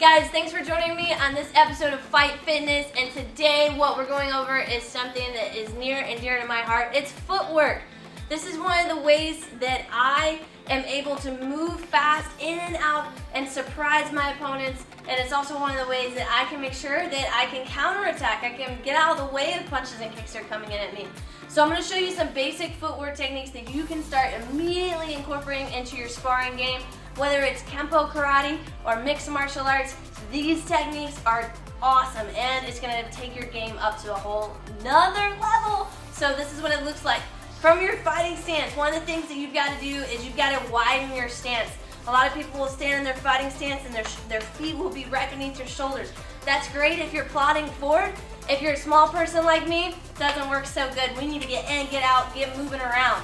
Guys, thanks for joining me on this episode of Fight Fitness, and today what we're going over is something that is near and dear to my heart. It's footwork. This is one of the ways that I am able to move fast in and out and surprise my opponents, and it's also one of the ways that I can make sure that I can counterattack. I can get out of the way of punches and kicks that are coming in at me. So I'm going to show you some basic footwork techniques that you can start immediately incorporating into your sparring game. Whether it's Kempo karate or mixed martial arts, these techniques are awesome, and it's going to take your game up to a whole nother level. So this is what it looks like. From your fighting stance, one of the things that you've got to do is you've got to widen your stance. A lot of people will stand in their fighting stance and their feet will be right beneath your shoulders. That's great if you're plodding forward. If you're a small person like me, it doesn't work so good. We need to get in, get out, get moving around.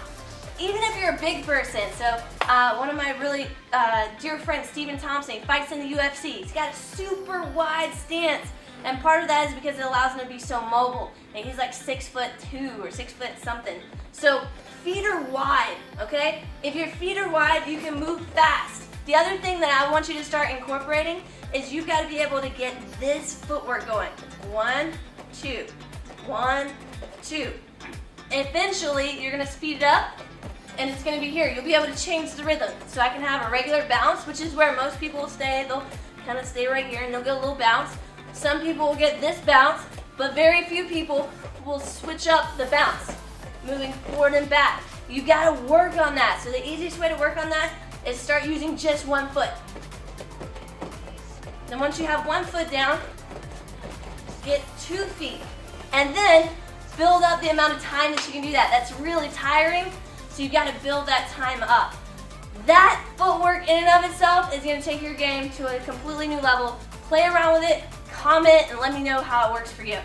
Even if you're a big person, so one of my really dear friends, Stephen Thompson, he fights in the UFC. He's got a super wide stance, and part of that is because it allows him to be so mobile. And he's like 6'2" or 6 foot something. So feet are wide, okay? If your feet are wide, you can move fast. The other thing that I want you to start incorporating is you've got to be able to get this footwork going. 1, 2, 1, 2. Eventually, you're going to speed it up, and it's going to be here. You'll be able to change the rhythm. So I can have a regular bounce, which is where most people will stay. They'll kind of stay right here, and they'll get a little bounce. Some people will get this bounce, but very few people will switch up the bounce, moving forward and back. You got to work on that. So the easiest way to work on that is start using just one foot. Then once you have one foot down, get 2 feet, and then build up the amount of time that you can do that. That's really tiring. So you've got to build that time up. That footwork in and of itself is going to take your game to a completely new level. Play around with it, comment, and let me know how it works for you.